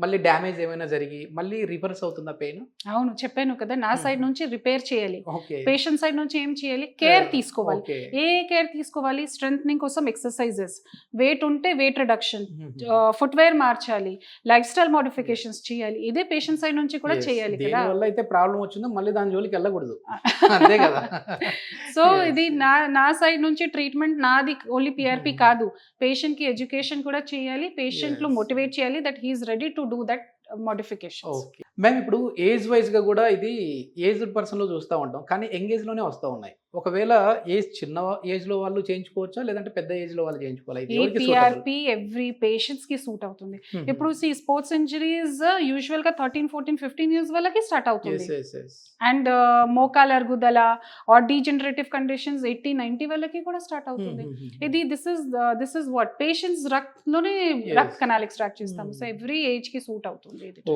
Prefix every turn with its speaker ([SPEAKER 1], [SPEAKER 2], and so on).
[SPEAKER 1] మళ్ళీ డ్యామేజ్ ఏమైనా జరిగి మళ్ళీ రివర్స్ అవుతుందా పెయిన్?
[SPEAKER 2] అవును, చెప్పాను కదా, నా సైడ్ నుంచి రిపేర్ చేయాలి.
[SPEAKER 1] ఓకే.
[SPEAKER 2] పేషెంట్ సైడ్ నుంచి ఏం చేయాలి, కేర్ తీసుకోవాలి.
[SPEAKER 1] ఓకే.
[SPEAKER 2] ఏ కేర్ తీసుకోవాలి? స్ట్రెంథనింగ్ కోసం ఎక్సర్సైజెస్, వెయిట్ ఉంటే వెయిట్ రిడక్షన్, ఫుట్వేర్ మార్చాలి, లైఫ్ స్టైల్ మోడిఫికేషన్స్ చేయాలి. ఇదే పేషెంట్ సైడ్ నుంచి కూడా చేయాలి కదా.
[SPEAKER 1] దేనివల్ల అయితే ప్రాబ్లం వచ్చిందో మళ్ళీ దాని జోలికి వెళ్ళకూడదు. అంతే కదా.
[SPEAKER 2] సో ఇది నా సైడ్ నుంచి ట్రీట్మెంట్ నాది ఓన్లీ పిఆర్పి కాదు, పేషెంట్ కి ఎడ్యుకేషన్ కూడా చేయాలి, పేషెంట్ లో మోటివేట్ చేయాలి that he is ready to do that modifications.
[SPEAKER 1] Okay ma'am, ఇప్పుడు ఏజ్ వైజ్ గా కూడా ఇది ఏజ్డ్ పర్సన్ లో చూస్తూ ఉంటాం, కానీ యంగ్ ఏజ్ లోనే వస్తూ ఉన్నాయి. ఒకవేళ ఏజ్ చిన్న ఏజ్ లో వాళ్ళు చేయించుకోవచ్చా, లేదంటే పెద్ద ఏజ్ లో వాళ్ళు చేయించుకోవాలి?
[SPEAKER 2] ఈ పిఆర్పి ఎవ్రీ పేషెంట్స్ కి సూట్ అవుతుంది. ఇప్పుడు స్పోర్ట్స్ ఇంజరీస్ యూజువల్ గా 13, 14, 15 ఇయర్స్ వాళ్ళకి స్టార్ట్ అవుతుంది. అండ్ మోకాల అరుగుదల ఆర్ డీజనరేటివ్ కండిషన్స్ 80, 90 వాళ్ళకి కూడా స్టార్ట్ అవుతుంది. ఇది this is what patients Rakt లోనే రక్త్ కనాల్ ఎక్స్ట్రాక్ట్ చేస్తాము. సో ఎవ్రీ ఏజ్ కి సూట్ అవుతుంది ఇది.